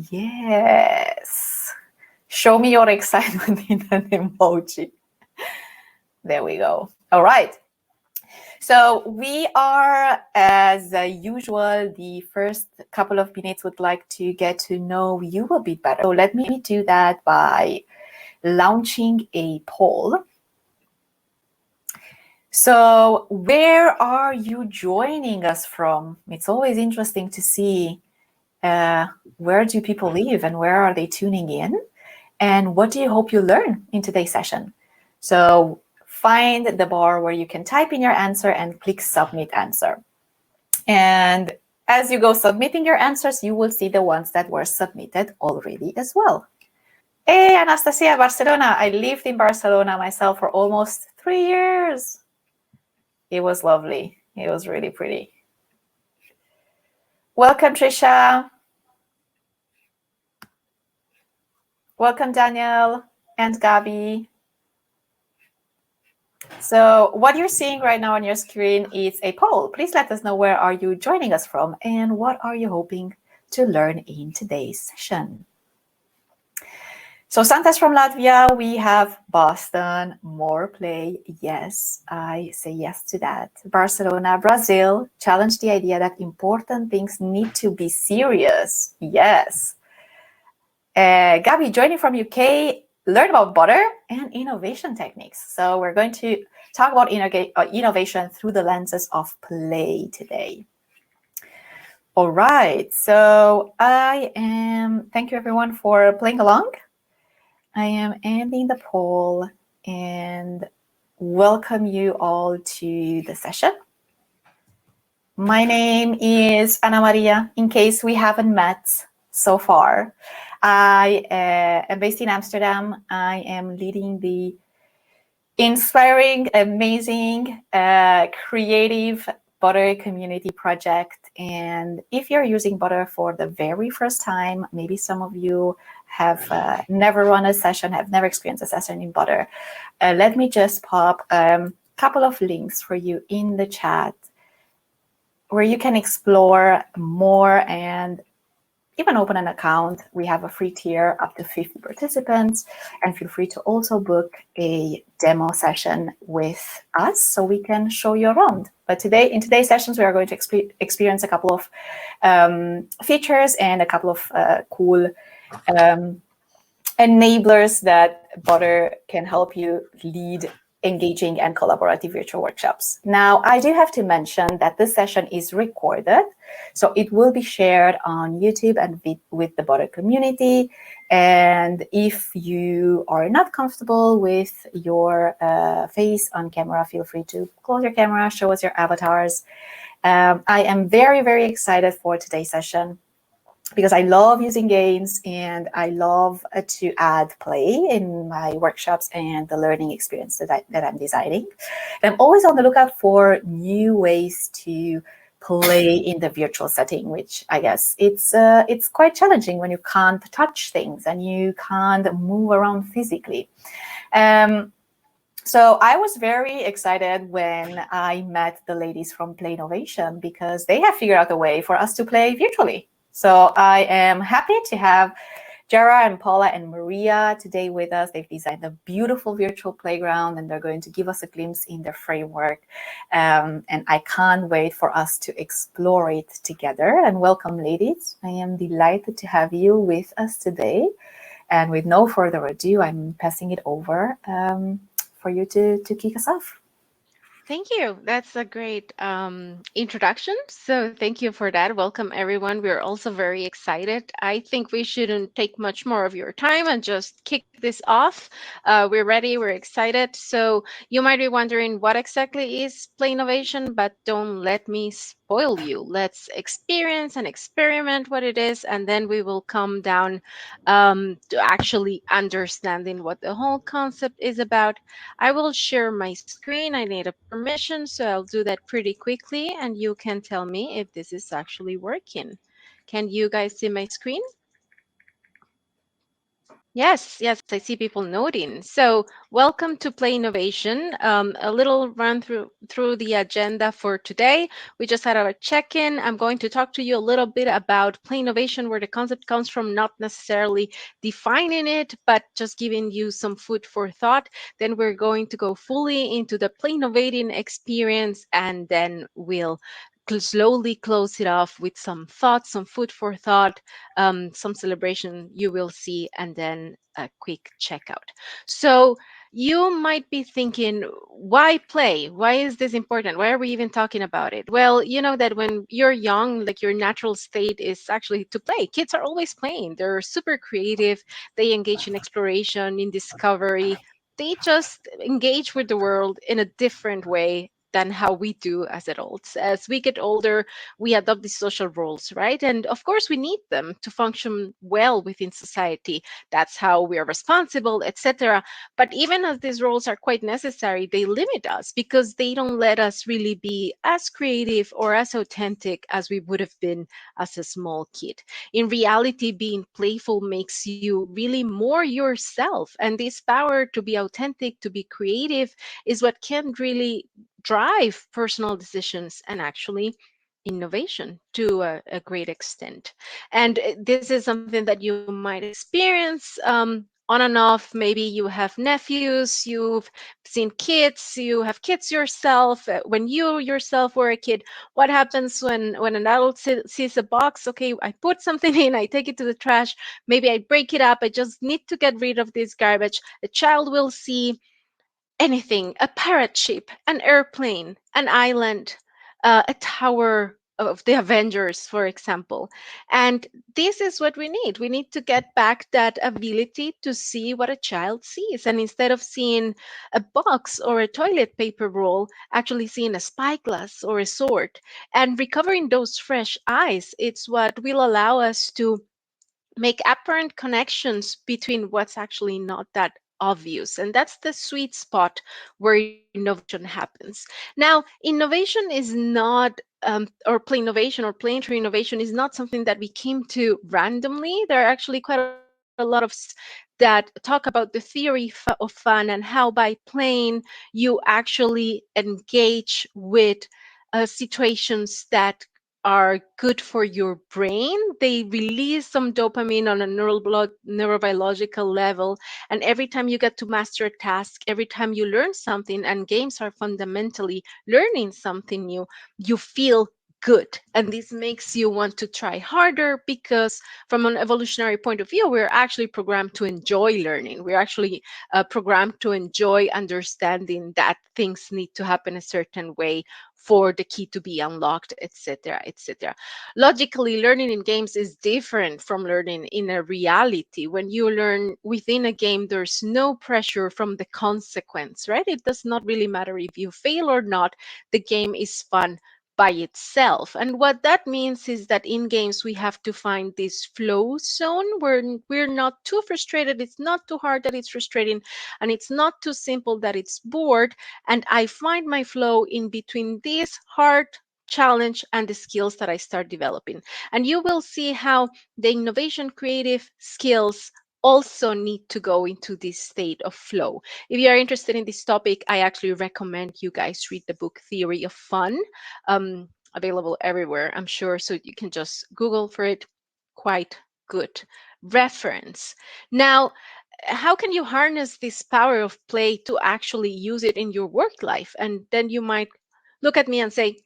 Yes. Show me your excitement in an emoji. There we go. All right. So we are, as usual, the first couple of minutes would like to get to know you a bit better. So let me do that by launching a poll. So where are you joining us from? It's always interesting to see where do people live and where are they tuning in? And what do you hope you learn in today's session? So find the bar where you can type in your answer and click Submit Answer. And as you go submitting your answers, you will see the ones that were submitted already as well. Hey, Anastasia, Barcelona. I lived in Barcelona myself for almost 3 years. It was lovely. It was really pretty. Welcome, Trisha. Welcome, Daniel and Gabi. So what you're seeing right now on your screen is a poll. Please let us know where are you joining us from and what are you hoping to learn in today's session. So Santa's from Latvia. We have Boston, more play. Yes, I say yes to that. Barcelona, Brazil. Challenge the idea that important things need to be serious. Yes. Gabi, joining from UK, learn about butter and innovation techniques. So we're going to talk about innovation through the lenses of play today. All right, so thank you everyone for playing along. I am ending the poll and welcome you all to the session. My name is Ana Maria, in case we haven't met so far. I am based in Amsterdam. I am leading the inspiring, amazing, creative Butter community project. And if you're using Butter for the very first time, maybe some of you have never run a session, have never experienced a session in Butter, let me just pop a couple of links for you in the chat where you can explore more and even open an account. We have a free tier up to 50 participants, and feel free to also book a demo session with us so we can show you around. But today, in today's sessions, we are going to experience a couple of features and a couple of cool enablers that Butter can help you lead engaging and collaborative virtual workshops. Now, I do have to mention that this session is recorded, so it will be shared on YouTube and with the Butter community. And if you are not comfortable with your face on camera, feel free to close your camera, show us your avatars. I am very, very excited for today's session, because I love using games and I love to add play in my workshops and the learning experience that I'm designing. And I'm always on the lookout for new ways to play in the virtual setting, which I guess it's quite challenging when you can't touch things and you can't move around physically. So I was very excited when I met the ladies from Playnnovation, because they have figured out a way for us to play virtually. So I am happy to have Jara and Paula and Maria today with us. They've designed a beautiful virtual playground, and they're going to give us a glimpse in their framework. And I can't wait for us to explore it together. And welcome, ladies. I am delighted to have you with us today. And with no further ado, I'm passing it over for you to kick us off. Thank you. That's a great introduction. So thank you for that. Welcome, everyone. We're also very excited. I think we shouldn't take much more of your time and just kick this off. We're ready. We're excited. So you might be wondering what exactly is Playnnovation, but don't let me spoil you. Let's experience and experiment what it is, and then we will come down to actually understanding what the whole concept is about. I will share my screen. I need a permission, so I'll do that pretty quickly, and you can tell me if this is actually working. Can you guys see my screen? Yes, I see people noting. So, welcome to Playnnovation. A little run through the agenda for today. We just had our check-in. I'm going to talk to you a little bit about Playnnovation, where the concept comes from, not necessarily defining it, but just giving you some food for thought. Then we're going to go fully into the Playnovating experience, and then we'll slowly close it off with some thoughts, some food for thought, some celebration you will see, and then a quick checkout. So you might be thinking, why play? Why is this important? Why are we even talking about it? Well, you know that when you're young, like your natural state is actually to play. Kids are always playing. They're super creative. They engage in exploration, in discovery. They just engage with the world in a different way than how we do as adults. As we get older, we adopt these social roles, right? And of course, we need them to function well within society. That's how we are responsible, etc. But even as these roles are quite necessary, they limit us because they don't let us really be as creative or as authentic as we would have been as a small kid. In reality, being playful makes you really more yourself. And this power to be authentic, to be creative, is what can really drive personal decisions and actually innovation to a great extent. And this is something that you might experience on and off. Maybe you have nephews, you've seen kids, you have kids yourself. When you yourself were a kid, what happens when an adult sees a box? Okay, I put something in, I take it to the trash, maybe I break it up, I just need to get rid of this garbage. A child will see anything, a parrot ship, an airplane, an island, a tower of the Avengers, for example. And this is what we need. We need to get back that ability to see what a child sees. And instead of seeing a box or a toilet paper roll, actually seeing a spyglass or a sword and recovering those fresh eyes, it's what will allow us to make apparent connections between what's actually not that obvious. And that's the sweet spot where innovation happens. Now, innovation is not, or play innovation or playing through innovation is not something that we came to randomly. There are actually quite a lot of books that talk about the theory of fun and how by playing you actually engage with situations that are good for your brain. They release some dopamine on a neurobiological level. And every time you get to master a task, every time you learn something, and games are fundamentally learning something new, you feel good. And this makes you want to try harder because, from an evolutionary point of view, we're actually programmed to enjoy learning. We're actually programmed to enjoy understanding that things need to happen a certain way for the key to be unlocked, etc., etc. Logically, learning in games is different from learning in a reality. When you learn within a game, there's no pressure from the consequence, right? It does not really matter if you fail or not. The game is fun by itself. And what that means is that in games, we have to find this flow zone where we're not too frustrated. It's not too hard that it's frustrating, and it's not too simple that it's bored. And I find my flow in between this hard challenge and the skills that I start developing. And you will see how the innovation creative skills also need to go into this state of flow. If you are interested in this topic, I actually recommend you guys read the book Theory of Fun, available everywhere, I'm sure. So you can just Google for it. Quite good reference. Now, how can you harness this power of play to actually use it in your work life? And then you might look at me and say,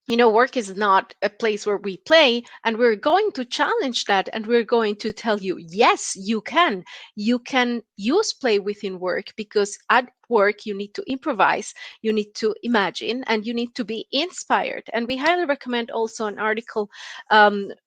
work is not a place where we play, and we're going to challenge that, and we're going to tell you, yes, you can. You can use play within work, because at work you need to improvise, you need to imagine, and you need to be inspired. And we highly recommend also an article.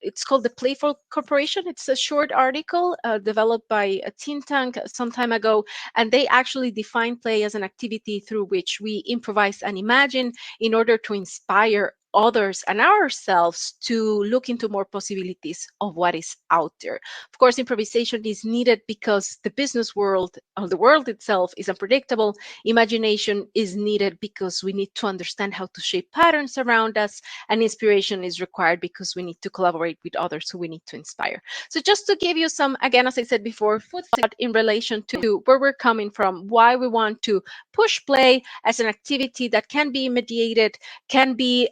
It's called the Playful Corporation. It's a short article developed by a think tank some time ago, and they actually define play as an activity through which we improvise and imagine in order to inspire others and ourselves to look into more possibilities of what is out there. Of course, improvisation is needed because the business world, or the world itself, is unpredictable. normal. Imagination is needed because we need to understand how to shape patterns around us, and inspiration is required because we need to collaborate with others who we need to inspire. So just to give you some, again, as I said before, food for thought in relation to where we're coming from, why we want to push play as an activity that can be mediated, can be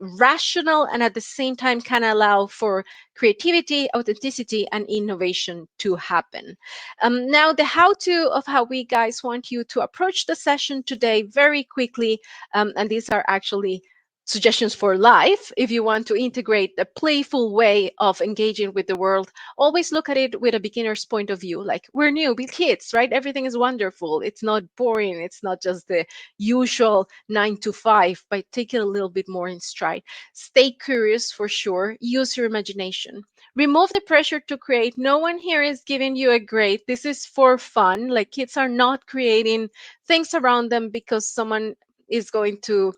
rational, and at the same time can allow for creativity, authenticity, and innovation to happen. Now, the how-to of how we guys want you to approach the session today very quickly, and these are actually suggestions for life. If you want to integrate a playful way of engaging with the world, always look at it with a beginner's point of view. Like, we're new, we're kids, right? Everything is wonderful. It's not boring. It's not just the usual 9 to 5, but take it a little bit more in stride. Stay curious for sure. Use your imagination. Remove the pressure to create. No one here is giving you a grade. This is for fun. Like, kids are not creating things around them because someone is going to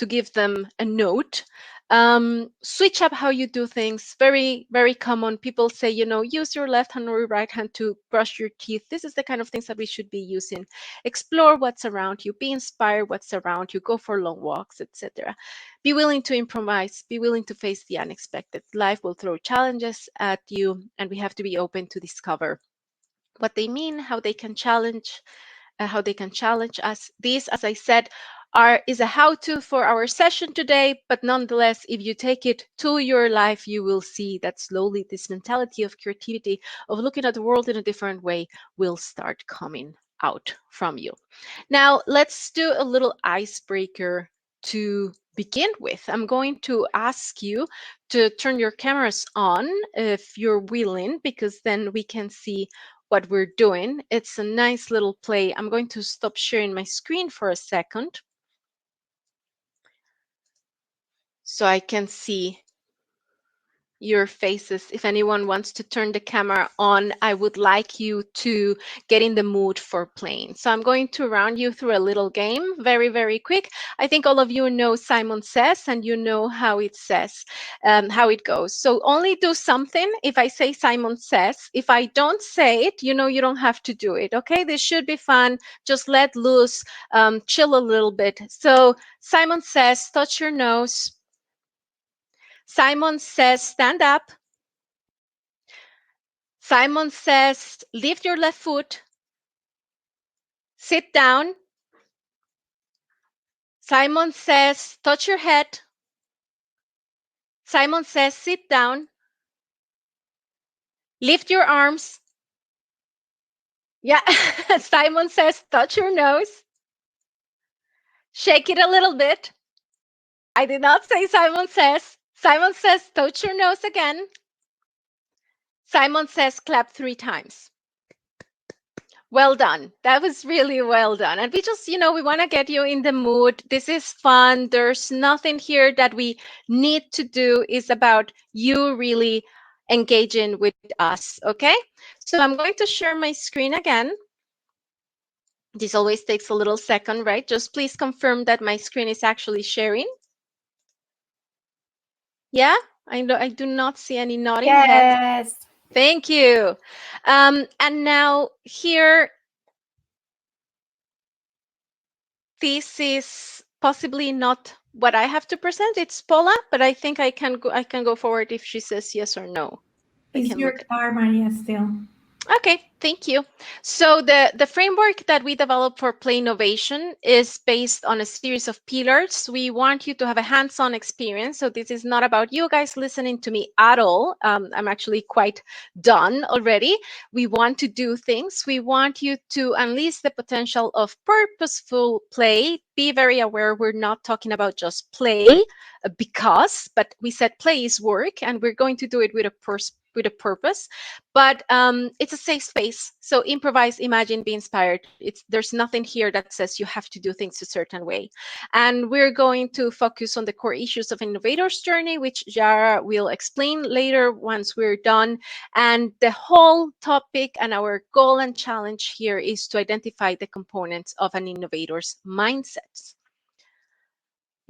give them a note. Switch up how you do things. Very, very common. People say, use your left hand or your right hand to brush your teeth. This is the kind of things that we should be using. Explore what's around you. Be inspired what's around you. Go for long walks, etc. Be willing to improvise. Be willing to face the unexpected. Life will throw challenges at you, and we have to be open to discover what they mean, how they can challenge us. These, as I said, is a how-to for our session today, but nonetheless, if you take it to your life, you will see that slowly this mentality of creativity, of looking at the world in a different way, will start coming out from you. Now, let's do a little icebreaker to begin with. I'm going to ask you to turn your cameras on if you're willing, because then we can see what we're doing. It's a nice little play. I'm going to stop sharing my screen for a second so I can see your faces. If anyone wants to turn the camera on, I would like you to get in the mood for playing. So I'm going to run you through a little game, very, very quick. I think all of you know Simon Says, and you know how it says, how it goes. So only do something if I say Simon Says. If I don't say it, you don't have to do it, okay? This should be fun. Just let loose, chill a little bit. So Simon Says, touch your nose. Simon Says, stand up. Simon Says, lift your left foot. Sit down. Simon Says, touch your head. Simon Says, sit down. Lift your arms. Yeah. Simon Says, touch your nose. Shake it a little bit. I did not say Simon Says. Simon Says, touch your nose again. Simon Says, clap 3 times. Well done. That was really well done. And we just, we want to get you in the mood. This is fun. There's nothing here that we need to do. It's about you really engaging with us. Okay. So I'm going to share my screen again. This always takes a little second, right? Just please confirm that my screen is actually sharing. Yeah, I know I do not see any nodding heads. Yes. Thank you. And now here, this is possibly not what I have to present. It's Paula, but I think I can go forward if she says yes or no. I Is can your look at. car, Maria, still? Okay, thank you. So the framework that we developed for Playnnovation is based on a series of pillars. We want you to have a hands-on experience. So this is not about you guys listening to me at all. I'm actually quite done already. We want to do things. We want you to unleash the potential of purposeful play. Be very aware we're not talking about just play but we said play is work, and we're going to do it with a purpose. But it's a safe space. So improvise, imagine, be inspired. There's nothing here that says you have to do things a certain way. And we're going to focus on the core issues of innovator's journey, which Yara will explain later once we're done. And the whole topic and our goal and challenge here is to identify the components of an innovator's mindset.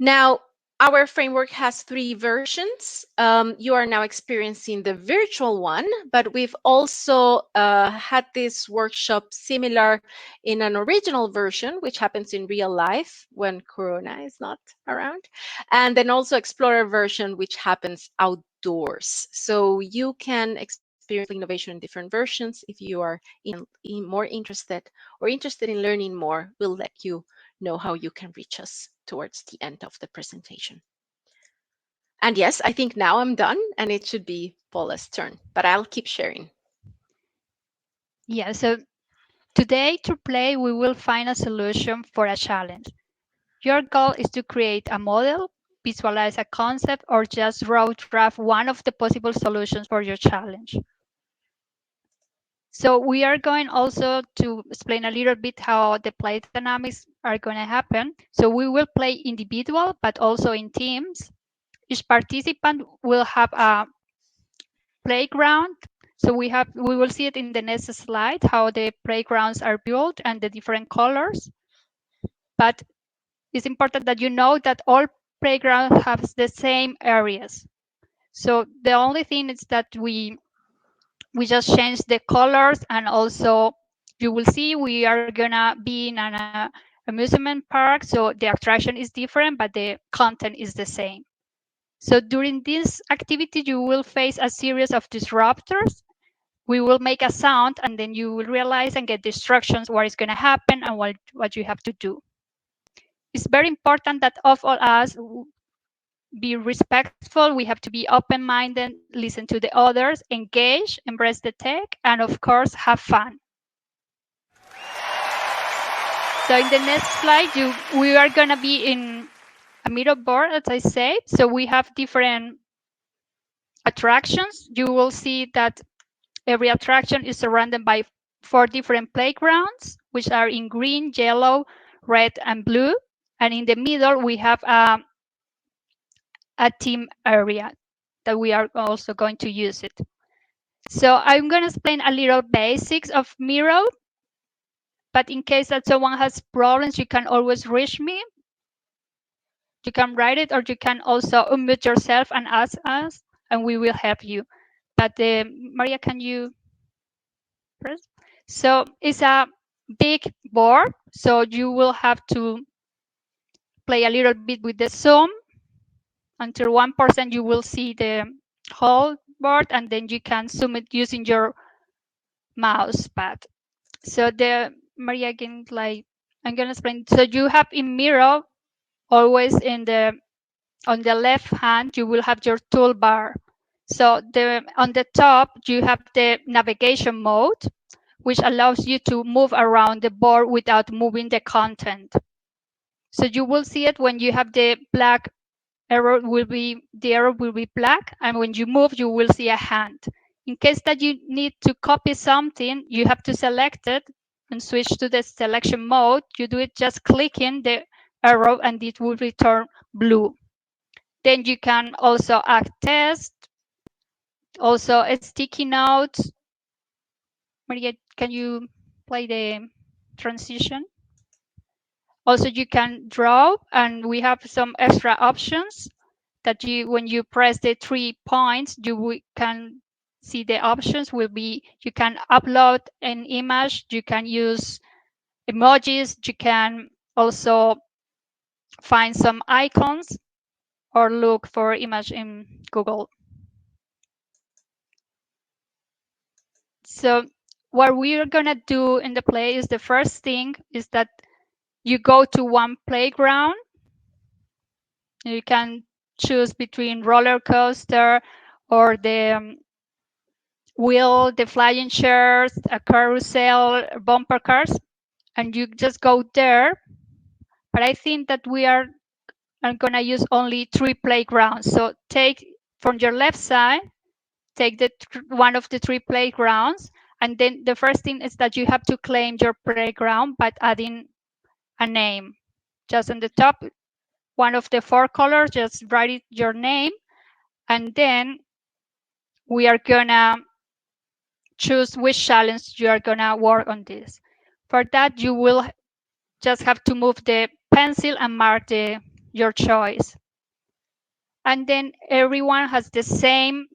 Now, Our framework has three versions. You are now experiencing the virtual one, but we've also had this workshop similar in an original version, which happens in real life when Corona is not around, and then also Explorer version, which happens outdoors. So you can experience Playnnovation in different versions. If you are more interested or interested in learning more, we'll let you know how you can reach us towards the end of the presentation. And yes, I think now I'm done and it should be Paula's turn, but I'll keep sharing. Yeah, so today to play, we will find a solution for a challenge. Your goal is to create a model, visualize a concept, or just raw draft one of the possible solutions for your challenge. So we are going also to explain a little bit how the play dynamics are going to happen. So we will play individual, but also in teams. Each participant will have a playground. So we will see it in the next slide, how the playgrounds are built and the different colors. But it's important that you know that all playgrounds have the same areas. So the only thing is that we just change the colors, and also you will see we are gonna be in an amusement park, so the attraction is different but the content is the same. So during this activity you will face a series of disruptors. We will make a sound and then you will realize and get the instructions what is going to happen and what you have to do. It's very important that of all us be respectful. We have to be open-minded, listen to the others, engage, embrace the tech, and of course have fun. So in the next slide, we are going to be in a middle board, as I said. So we have different attractions. You will see that every attraction is surrounded by 4 different playgrounds, which are in green, yellow, red, and blue. And in the middle, we have a team area that we are also going to use it. So I'm going to explain a little basics of Miro, but in case that someone has problems, you can always reach me. You can write it, or you can also unmute yourself and ask us, and we will help you. But Maria, can you press? So it's a big board, so you will have to play a little bit with the zoom. Until 1% you will see the whole board, and then you can zoom it using your mouse pad. So the Maria again, like I'm gonna explain. So you have in Miro always on the left hand you will have your toolbar. So on the top you have the navigation mode, which allows you to move around the board without moving the content. So you will see it when you have the black arrow the arrow will be black, and when you move you will see a hand. In case that you need to copy something, you have to select it and switch to the selection mode. You do it just clicking the arrow and it will return blue. Then you can also add text, also a sticky notes. Maria, can you play the transition? Also, you can draw, and we have some extra options that when you press the 3 points, you can see the options will be, you can upload an image, you can use emojis, you can also find some icons or look for image in Google. So what we're gonna do in the play is the first thing is that you go to one playground. You can choose between roller coaster or the wheel, the flying chairs, a carousel, bumper cars, and you just go there. But I think that we are gonna use only 3 playgrounds. So take from your left side, take one of the 3 playgrounds, and then the first thing is that you have to claim your playground by adding a name. Just on the top, one of the 4 colors, just write it, your name, and then we are gonna choose which challenge you are gonna work on this. For that, you will just have to move the pencil and mark your choice. And then everyone has the same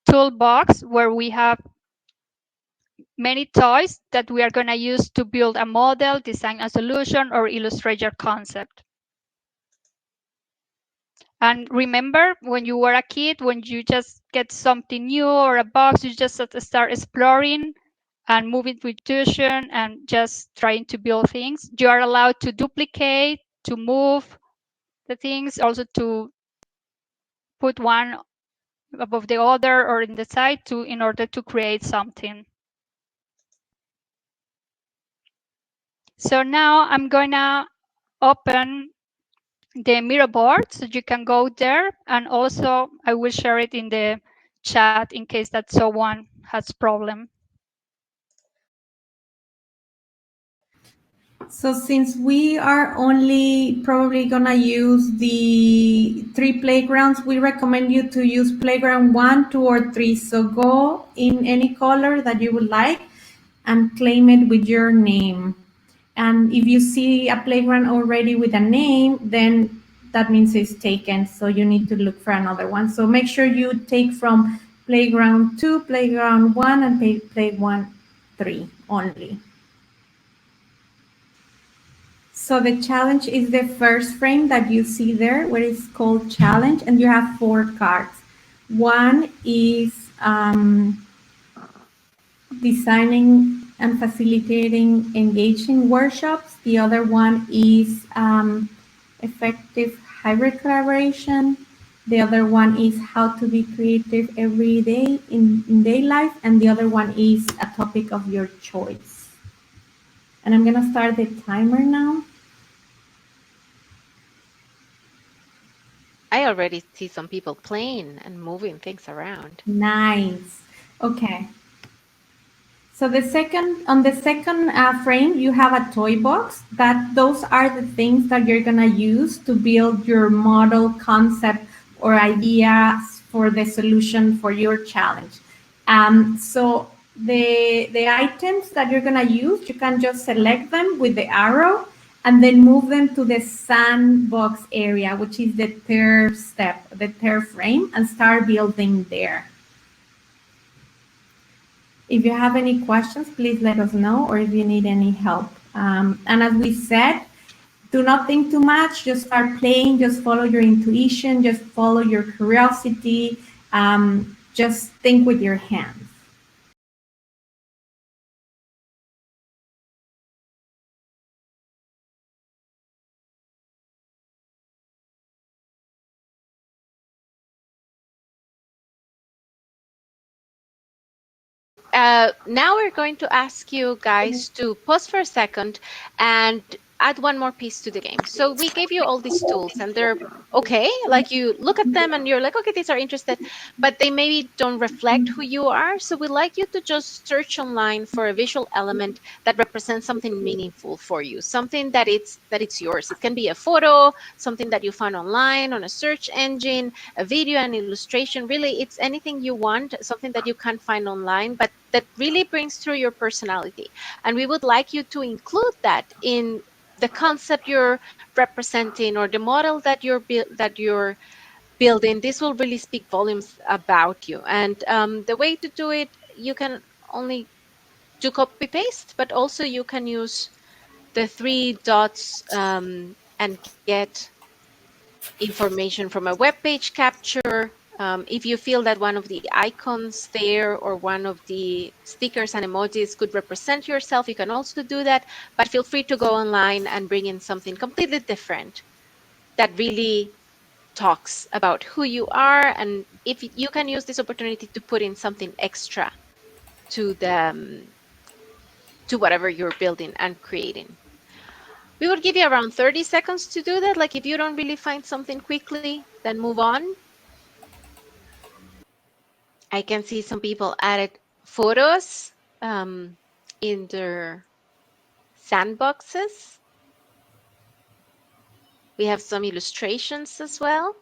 toolbox where we have many toys that we are going to use to build a model, design a solution, or illustrate your concept. And remember, when you were a kid, when you just get something new or a box, you just start exploring and moving with intuition and just trying to build things. You are allowed to duplicate, to move the things, also to put one above the other or in the side in order to create something. So now I'm gonna open the Miro board so you can go there, and also I will share it in the chat in case that someone has problem. So since we are only probably gonna use the 3 playgrounds, we recommend you to use playground 1, 2, or 3. So go in any color that you would like and claim it with your name. And if you see a playground already with a name, then that means it's taken. So you need to look for another one. So make sure you take from playground 2, playground 1, and playground 3 only. So the challenge is the first frame that you see there, where it's called challenge, and you have 4 cards. One is designing and facilitating engaging workshops. The other one is effective hybrid collaboration. The other one is how to be creative every day in day life. And the other one is a topic of your choice. And I'm gonna start the timer now. I already see some people playing and moving things around. Nice. Okay. So on the second frame, you have a toy box. Those are the things that you're gonna use to build your model, concept, or ideas for the solution for your challenge. So the items that you're gonna use, you can just select them with the arrow and then move them to the sandbox area, which is the third step, the third frame, and start building there. If you have any questions, please let us know, or if you need any help. And as we said, do not think too much, just start playing, just follow your intuition, just follow your curiosity, just think with your hands. Now we're going to ask you guys to pause for a second and add one more piece to the game. So we gave you all these tools and they're okay. Like you look at them and you're like, okay, these are interested, but they maybe don't reflect who you are. So we'd like you to just search online for a visual element that represents something meaningful for you, something that it's yours. It can be a photo, something that you found online on a search engine, a video, an illustration. Really, it's anything you want, something that you can't find online, but that really brings through your personality. And we would like you to include that in the concept you're representing or the model that you're building. This will really speak volumes about you. And the way to do it, you can only do copy paste, but also you can use the 3 dots and get information from a web page capture. If you feel that one of the icons there or one of the stickers and emojis could represent yourself, you can also do that, but feel free to go online and bring in something completely different that really talks about who you are. And if you can use this opportunity to put in something extra to to whatever you're building and creating. We would give you around 30 seconds to do that. Like if you don't really find something quickly, then move on. I can see some people added photos in their sandboxes. We have some illustrations as well.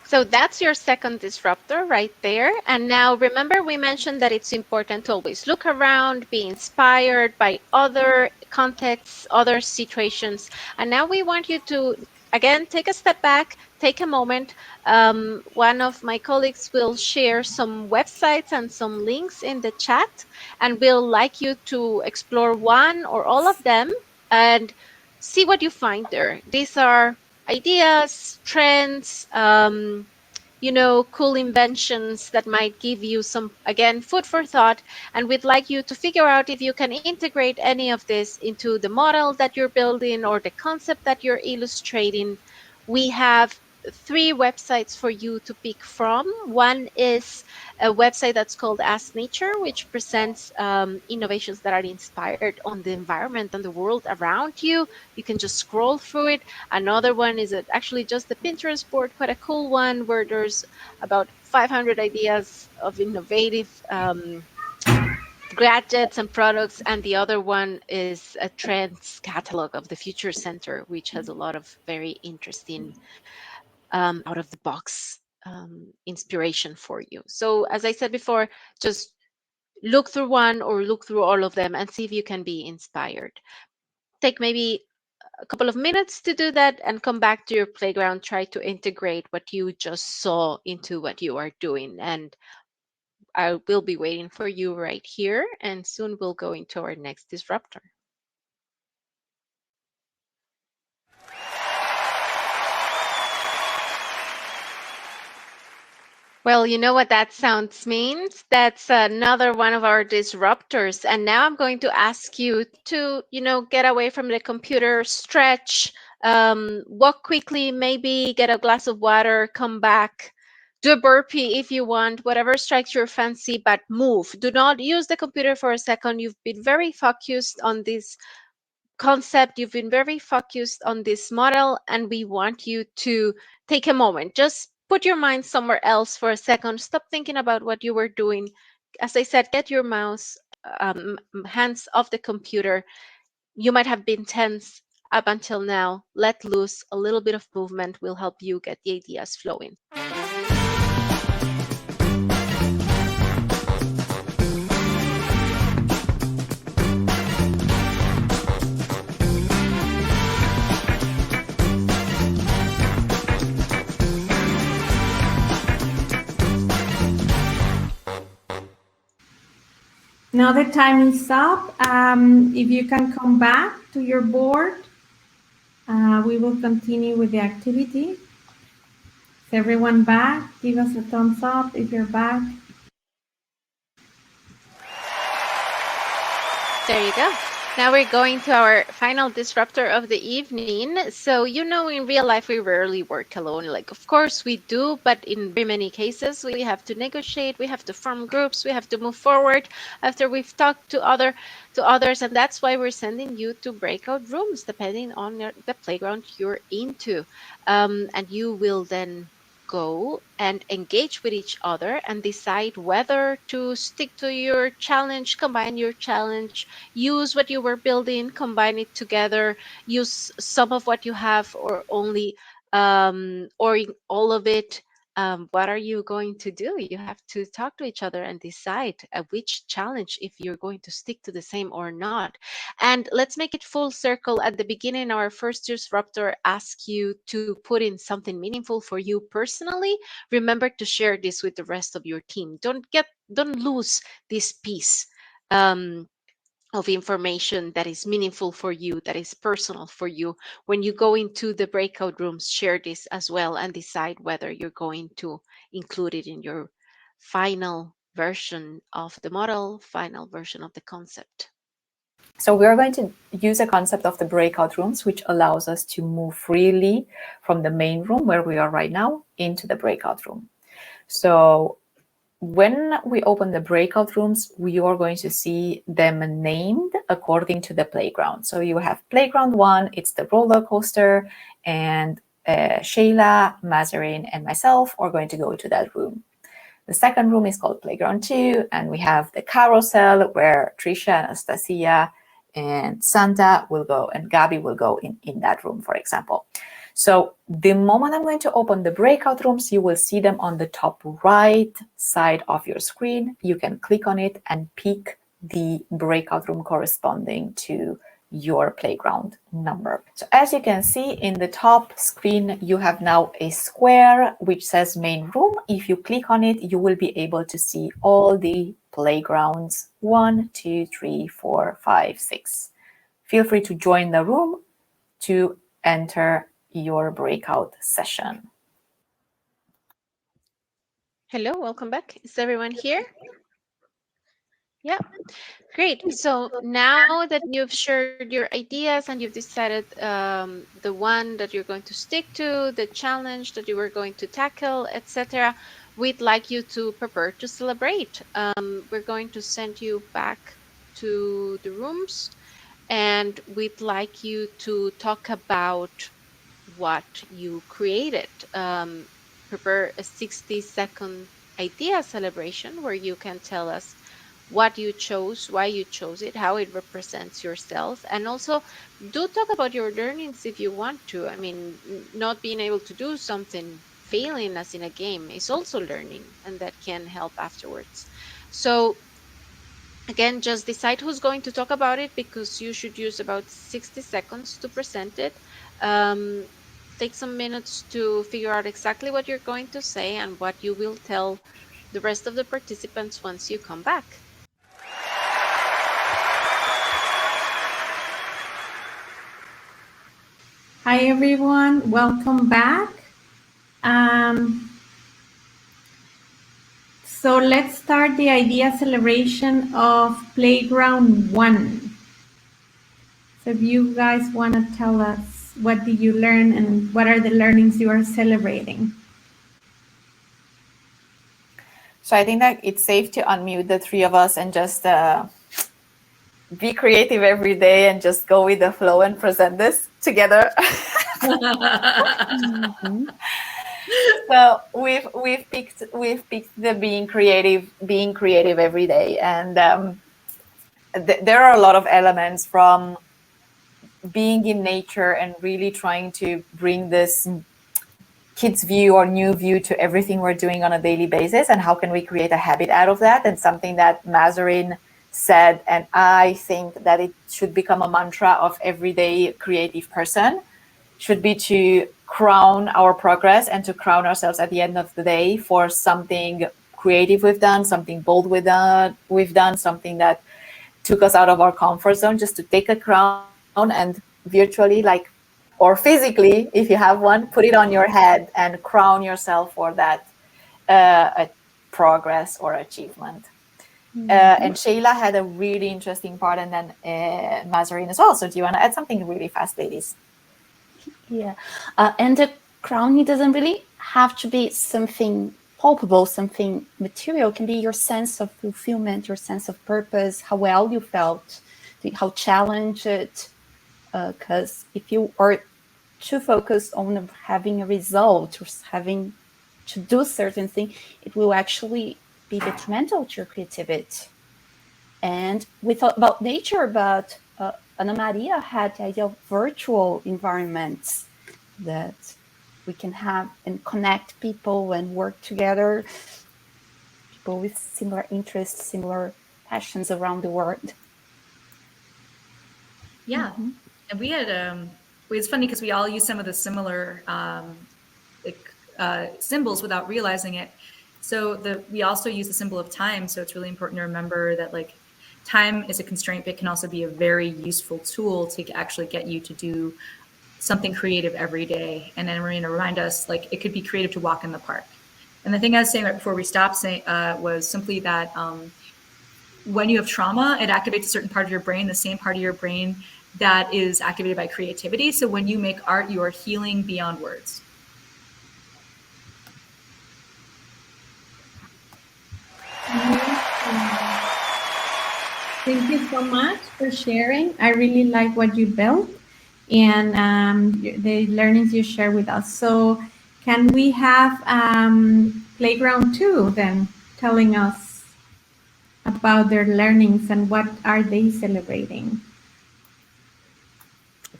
So So that's your second disruptor right there. And now remember, we mentioned that it's important to always look around, be inspired by other contexts, other situations. And now we want you to, again, take a step back, take a moment. One of my colleagues will share some websites and some links in the chat, and we'll like you to explore one or all of them and see what you find there. These are ideas, trends, cool inventions that might give you some, again, food for thought. And we'd like you to figure out if you can integrate any of this into the model that you're building or the concept that you're illustrating. We have 3 websites for you to pick from. One is a website that's called Ask Nature, which presents innovations that are inspired on the environment and the world around you. You can just scroll through it. Another one is actually just the Pinterest board, quite a cool one, where there's about 500 ideas of innovative gadgets and products. And the other one is a trends catalog of the Future Center, which has a lot of very interesting out of the box inspiration for you. So as I said before, just look through one or look through all of them and see if you can be inspired. Take maybe a couple of minutes to do that and come back to your playground. Try to integrate what you just saw into what you are doing. And I will be waiting for you right here. And soon we'll go into our next disruptor. Well, you know what that sounds means? That's another one of our disruptors. And now I'm going to ask you to, get away from the computer, stretch, walk quickly, maybe get a glass of water, come back, do a burpee if you want, whatever strikes your fancy, but move. Do not use the computer for a second. You've been very focused on this concept, you've been very focused on this model, and we want you to take a moment. Just put your mind somewhere else for a second. Stop thinking about what you were doing. As I said, get your mouse, hands off the computer. You might have been tense up until now. Let loose. A little bit of movement will help you get the ideas flowing. Now the time is up. If you can come back to your board, we will continue with the activity. Is everyone back? Give us a thumbs up if you're back. There you go. Now we're going to our final disruptor of the evening. So, in real life, we rarely work alone. Like, of course we do, but in very many cases, we have to negotiate, we have to form groups, we have to move forward after we've talked to others. And that's why we're sending you to breakout rooms, depending on the playground you're into. And you will then go and engage with each other and decide whether to stick to your challenge, combine your challenge, use what you were building, combine it together, use some of what you have or only or all of it. What are you going to do? You have to talk to each other and decide which challenge, if you're going to stick to the same or not. And let's make it full circle. At the beginning, our first disruptor asks you to put in something meaningful for you personally. Remember to share this with the rest of your team. Don't lose this piece of information that is meaningful for you, that is personal for you. When you go into the breakout rooms, share this as well and decide whether you're going to include it in your final version of the model, final version of the concept. So we are going to use a concept of the breakout rooms, which allows us to move freely from the main room where we are right now into the breakout room. So when we open the breakout rooms, we are going to see them named according to the playground. So you have playground 1, it's the roller coaster, and Shayla, Mazarin, and myself are going to go to that room. The second room is called playground 2, and we have the carousel where Trisha, Anastasia, and Santa will go, and Gabby will go in that room, for example. So the moment I'm going to open the breakout rooms, you will see them on the top right side of your screen. You can click on it and pick the breakout room corresponding to your playground number. So as you can see in the top screen, you have now a square which says main room. If you click on it, you will be able to see all the playgrounds 1, 2, 3, 4, 5, 6. Feel free to join the room to enter your breakout session. Hello, welcome back. Is everyone here? Yeah, great. So now that you've shared your ideas and you've decided the one that you're going to stick to, the challenge that you were going to tackle, etc., we'd like you to prepare to celebrate. We're going to send you back to the rooms, and we'd like you to talk about what you created. Prepare a 60-second idea celebration where you can tell us what you chose, why you chose it, how it represents yourself, and also do talk about your learnings if you want to. I mean, not being able to do something, failing as in a game, is also learning, and that can help afterwards. So again, just decide who's going to talk about it, because you should use about 60 seconds to present it. Um, Take some minutes to figure out exactly what you're going to say and what you will tell the rest of the participants once you come back. Hi, everyone. Welcome back. So let's start the idea celebration of Playground 1. So if you guys want to tell us what did you learn and what are the learnings you are celebrating? So I think that it's safe to unmute the three of us and just be creative every day and just go with the flow and present this together. Mm-hmm. So we've picked the being creative every day, and there are a lot of elements from being in nature and really trying to bring this kids view or new view to everything we're doing on a daily basis, and how can we create a habit out of that. And something that Mazarin said, and I think that it should become a mantra of everyday creative person, should be to crown our progress and to crown ourselves at the end of the day for something creative we've done, something bold we've done, something that took us out of our comfort zone, just to take a crown and virtually, like, or physically, if you have one, put it on your head and crown yourself for that progress or achievement. And Shayla had a really interesting part, and then Mazarin as well. So do you want to add something really fast, ladies? Yeah. And the crowning doesn't really have to be something palpable, something material. It can be your sense of fulfillment, your sense of purpose, how well you felt, how challenged it. Because if you are too focused on having a result or having to do certain thing, it will actually be detrimental to your creativity. And we thought about nature, but Ana Maria had the idea of virtual environments that we can have and connect people and work together, people with similar interests, similar passions around the world. Yeah. And we had, it's funny because we all use some of the similar symbols without realizing it. So we also use the symbol of time. So it's really important to remember that, like, time is a constraint, but it can also be a very useful tool to actually get you to do something creative every day. And then we're going to remind us, like, it could be creative to walk in the park. And the thing I was saying right before we stopped saying was simply that when you have trauma, it activates a certain part of your brain, the same part of your brain that is activated by creativity. So when you make art, you are healing beyond words. Thank you so much for sharing. I really like what you built and the learnings you share with us. So can we have Playground 2 then telling us about their learnings and what are they celebrating?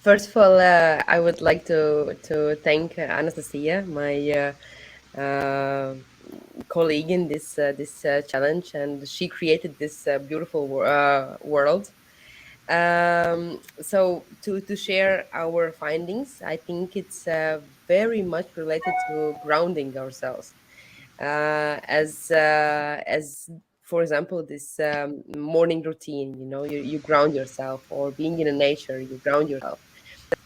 First of all, I would like to thank Anastasia, my colleague in this challenge, and she created this beautiful world. So to share our findings, I think it's very much related to grounding ourselves, as for example this morning routine. You know, you ground yourself, or being in a nature, you ground yourself,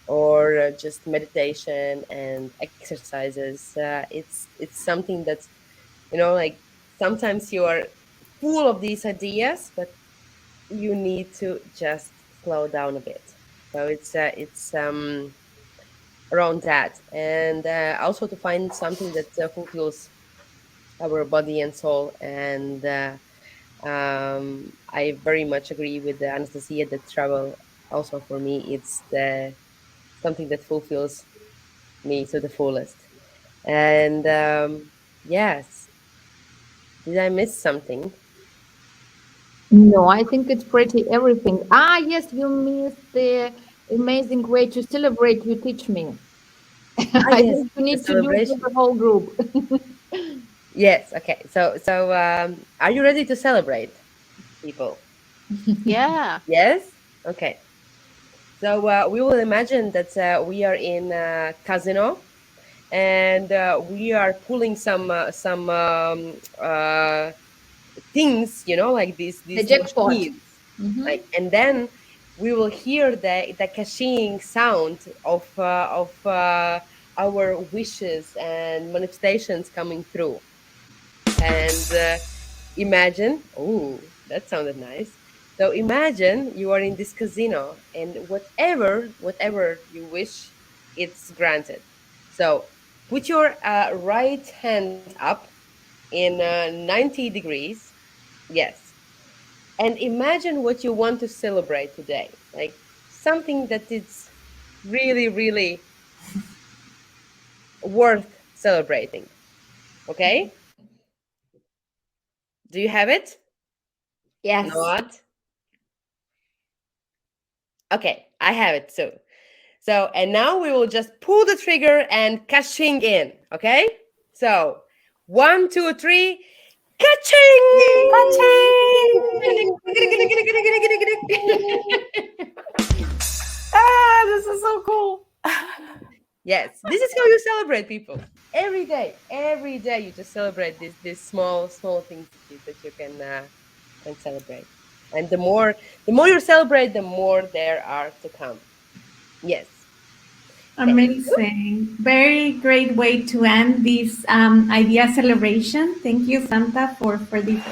or just meditation and exercises. It's something that's, you know, like sometimes you are full of these ideas, but you need to just slow down a bit. So it's around that, and also to find something that fulfills our body and soul. And I very much agree with the Anastasia that travel also for me, it's the something that fulfills me to the fullest. And yes, did I miss something? No, I think it's pretty everything. Ah, yes, you missed the amazing way to celebrate. You teach me. Ah, I yes, think you the need to do it with celebration. the whole group. Yes, okay. So are you ready to celebrate, people? Yeah. Yes? Okay. So we will imagine that we are in a casino, and we are pulling some things, you know, like The these jackpot. machines. Like, and then we will hear the cashing sound of our wishes and manifestations coming through. And imagine, oh, that sounded nice. So imagine you are in this casino, and whatever you wish, it's granted. So put your right hand up in 90 degrees. Yes. And imagine what you want to celebrate today. Like something that is really, really worth celebrating. Okay? Do you have it? Yes. Not? Okay, I have it too. So, and now we will just pull the trigger and cashing in. Okay? So, 1, 2, 3, Ka-ching! catching! Ah, this is so cool. Yes, this is how you celebrate, people. Every day you just celebrate these small things that you can celebrate. And the more you celebrate, the more there are to come. Yes. Thank you. Amazing. Very great way to end this idea celebration. Thank you, Santa, for this.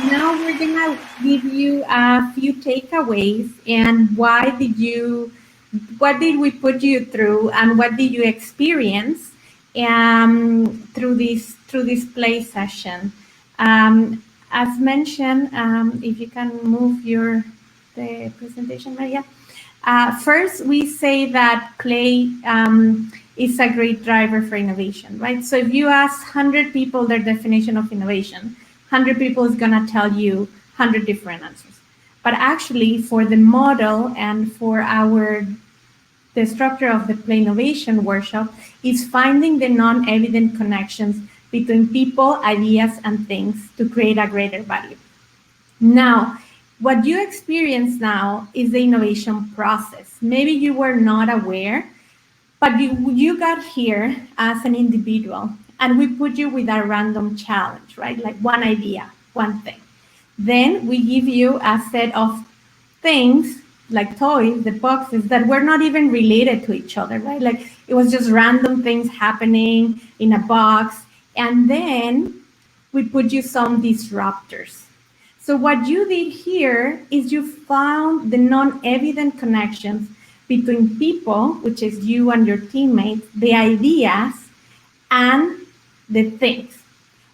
Now we're gonna give you a few takeaways and what did we put you through and what did you experience through this play session. As mentioned, if you can move the presentation, Maria. First, we say that play is a great driver for innovation, right? So if you ask 100 people their definition of innovation, 100 people is going to tell you 100 different answers. But actually, for the model and for the structure of the Playnnovation workshop is finding the non-evident connections between people, ideas, and things to create a greater value. Now, what you experience now is the innovation process. Maybe you were not aware, but you got here as an individual and we put you with a random challenge, right? Like one idea, one thing. Then we give you a set of things like toys, the boxes that were not even related to each other, right? Like it was just random things happening in a box. And then we put you some disruptors. So what you did here is you found the non-evident connections between people, which is you and your teammates, the ideas, and the things.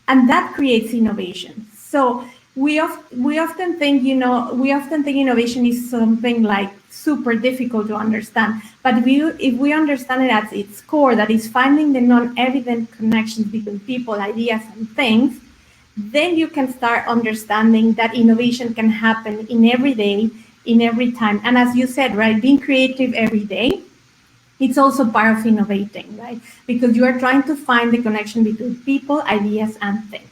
And that creates innovation. So we often think, innovation is something like super difficult to understand. But if we understand it at its core, that is finding the non-evident connections between people, ideas, and things, then you can start understanding that innovation can happen in everyday in every time. And as you said, right, being creative every day, it's also part of innovating, right? Because you are trying to find the connection between people, ideas, and things.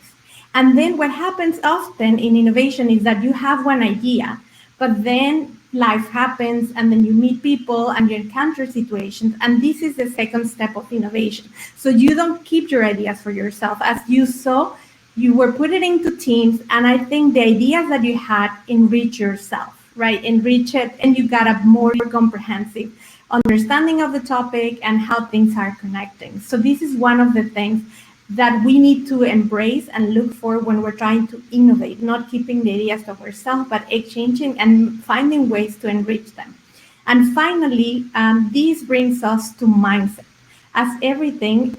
And then what happens often in innovation is that you have one idea, but then life happens and then you meet people and you encounter situations. And this is the second step of innovation. So you don't keep your ideas for yourself. As you saw, you were put it into teams. And I think the ideas that you had enrich yourself, right? Enrich it, and you got a more comprehensive understanding of the topic and how things are connecting. So this is one of the things that we need to embrace and look for when we're trying to innovate, not keeping the ideas to ourselves, but exchanging and finding ways to enrich them. And finally, this brings us to mindset. As everything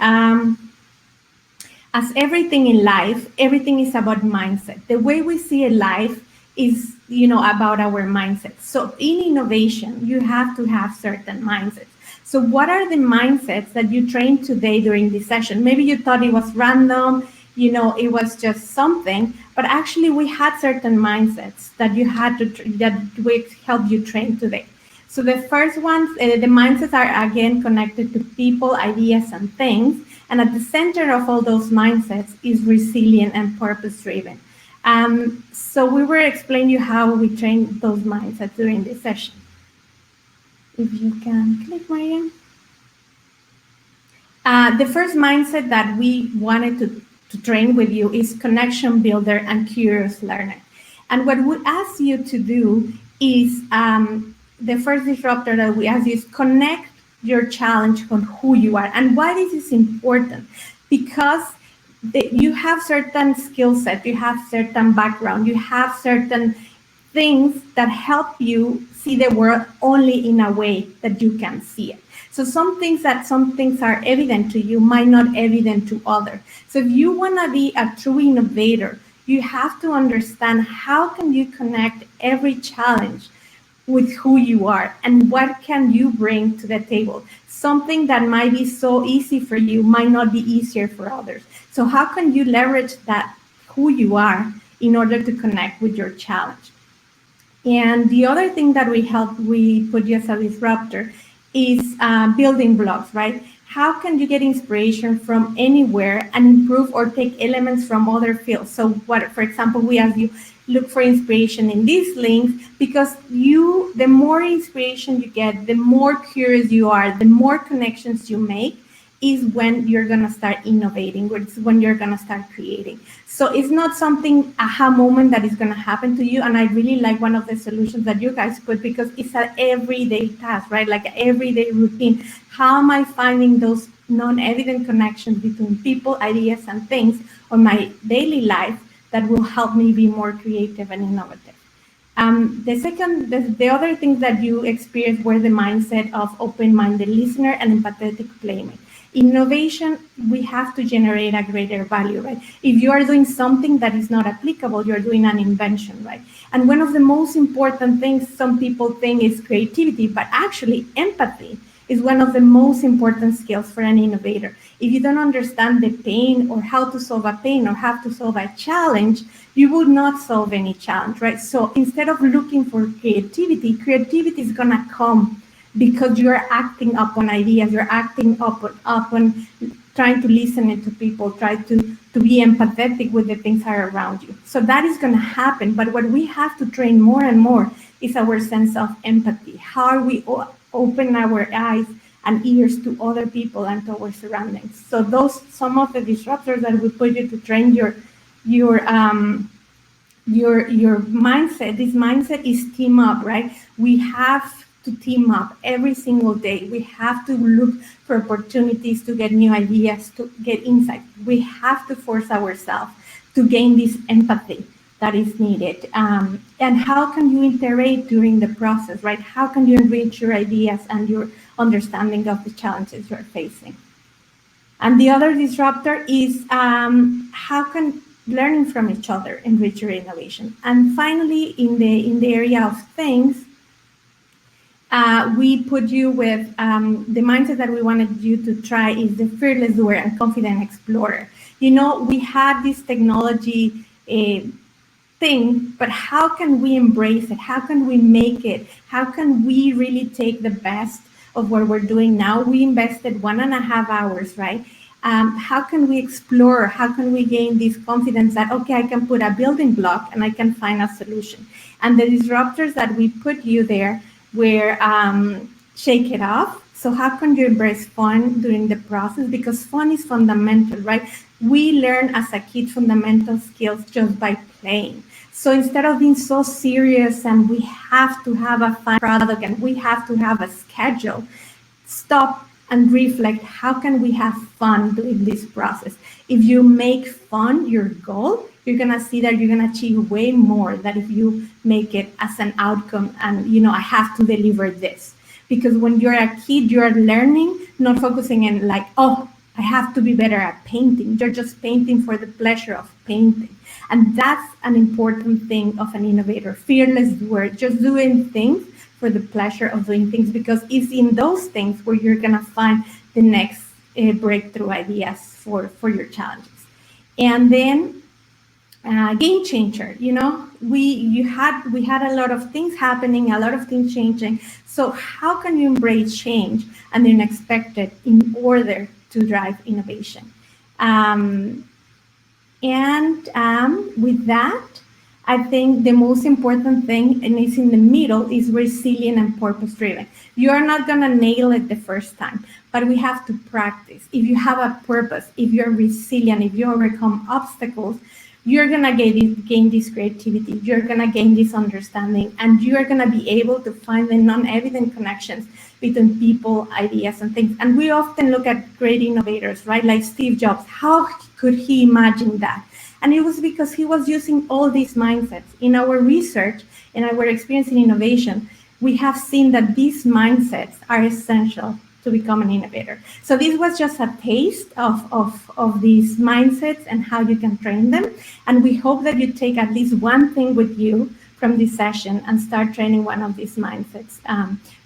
in life, everything is about mindset. The way we see life is, about our mindset. So in innovation, you have to have certain mindsets. So what are the mindsets that you trained today during this session? Maybe you thought it was random, it was just something, but actually we had certain mindsets that you had to, that we helped you train today. So the first ones, the mindsets are again connected to people, ideas, and things. And at the center of all those mindsets is resilient and purpose-driven. So we will explain you how we train those mindsets during this session. If you can click, Maria. The first mindset that we wanted to train with you is connection builder and curious learner. And what we ask you to do is, the first disruptor that we ask you is connect your challenge on who you are. And why this is important? Because you have certain skill set, you have certain background, you have certain things that help you see the world only in a way that you can see it. So some things are evident to you might not evident to others. So if you want to be a true innovator, you have to understand how can you connect every challenge with who you are and what can you bring to the table. Something that might be so easy for you might not be easier for others. So how can you leverage that, who you are, in order to connect with your challenge? And the other thing that we put you as a disruptor is building blocks, right? How can you get inspiration from anywhere and improve or take elements from other fields? So what, for example, we ask you, look for inspiration in these links, because the more inspiration you get, the more curious you are, the more connections you make, is when you're going to start innovating, it's when you're going to start creating. So it's not something aha moment that is going to happen to you. And I really like one of the solutions that you guys put, because it's an everyday task, right? Like an everyday routine. How am I finding those non-evident connections between people, ideas, and things on my daily life that will help me be more creative and innovative? The other things that you experienced were the mindset of open-minded listener and empathetic playmate. Innovation, we have to generate a greater value, right? If you are doing something that is not applicable, you're doing an invention, right? And one of the most important things some people think is creativity, but actually empathy is one of the most important skills for an innovator. If you don't understand the pain or how to solve a pain or how to solve a challenge, you will not solve any challenge, right? So instead of looking for creativity is gonna come because you're acting upon ideas, you're acting upon trying to listen to people, try to be empathetic with the things that are around you. So that is gonna happen, but what we have to train more and more is our sense of empathy. How are we open our eyes and ears to other people and to our surroundings? So those, some of the disruptors that we put you to train your mindset. This mindset is team up, right? We have to team up every single day. We have to look for opportunities to get new ideas, to get insight. We have to force ourselves to gain this empathy that is needed. And how can you iterate during the process, right? How can you enrich your ideas and your understanding of the challenges you're facing? And the other disruptor is how can learning from each other enrich your innovation? And finally, in the area of things, we put you with the mindset that we wanted you to try is the fearless doer and confident explorer. You know, we had this technology thing, but how can we embrace it? How can we make it? How can we really take the best of what we're doing now? We invested 1.5 hours, right? How can we explore? How can we gain this confidence that, okay, I can put a building block and I can find a solution? And the disruptors that we put you there were shake it off. So how can you embrace fun during the process? Because fun is fundamental, right? We learn as a kid fundamental skills just by playing. So instead of being so serious and we have to have a fun product and we have to have a schedule, stop and reflect, how can we have fun doing this process? If you make fun your goal, you're gonna see that you're gonna achieve way more than if you make it as an outcome and, you know, I have to deliver this. Because when you're a kid, you're learning, not focusing in like, oh, I have to be better at painting. You're just painting for the pleasure of painting. And that's an important thing of an innovator, fearless doer, just doing things for the pleasure of doing things, because it's in those things where you're gonna find the next breakthrough ideas for your challenges. And then game changer, you know, we had a lot of things happening, a lot of things changing. So how can you embrace change and the unexpected in order to drive innovation? With that, I think the most important thing, and it's in the middle, is resilient and purpose driven. You are not gonna nail it the first time, but we have to practice. If you have a purpose, if you're resilient, if you overcome obstacles, you're gonna gain this creativity, you're gonna gain this understanding, and you're gonna be able to find the non-evident connections between people, ideas, and things. And we often look at great innovators, right? Like Steve Jobs, how could he imagine that? And it was because he was using all these mindsets. In our research, in our experience in innovation, we have seen that these mindsets are essential to become an innovator. So this was just a taste of these mindsets and how you can train them. And we hope that you take at least one thing with you from this session and start training one of these mindsets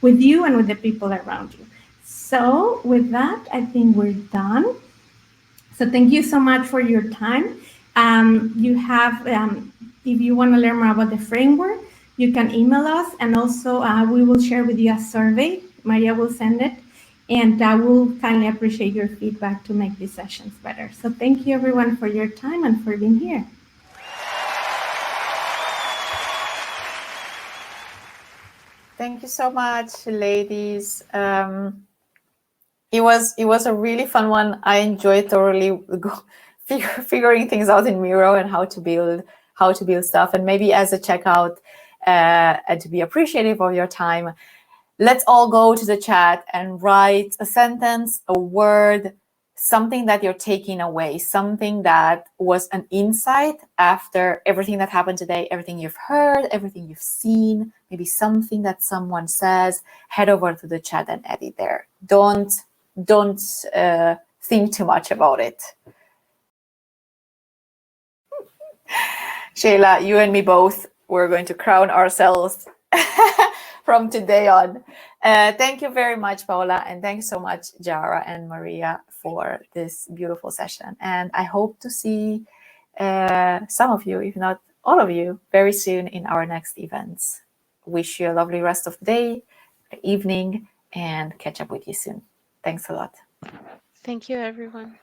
with you and with the people around you. So with that, I think we're done. So thank you so much for your time. You have, if you want to learn more about the framework, you can email us, and also we will share with you a survey. Maria will send it, and I will kindly appreciate your feedback to make these sessions better. So thank you everyone for your time and for being here. Thank you so much, ladies. It was a really fun one. I enjoyed thoroughly figuring things out in Miro and how to build stuff. And maybe as a checkout, and to be appreciative of your time, let's all go to the chat and write a sentence, a word, something that you're taking away, something that was an insight after everything that happened today, everything you've heard, everything you've seen, maybe something that someone says. Head over to the chat and edit there. Don't think too much about it. Sheila, you and me both, we're going to crown ourselves from today on. Thank you very much, Paola, and thanks so much, Jara and Maria, for this beautiful session. And I hope to see some of you, if not all of you, very soon in our next events. Wish you a lovely rest of the day, evening, and catch up with you soon. Thanks a lot. Thank you, everyone.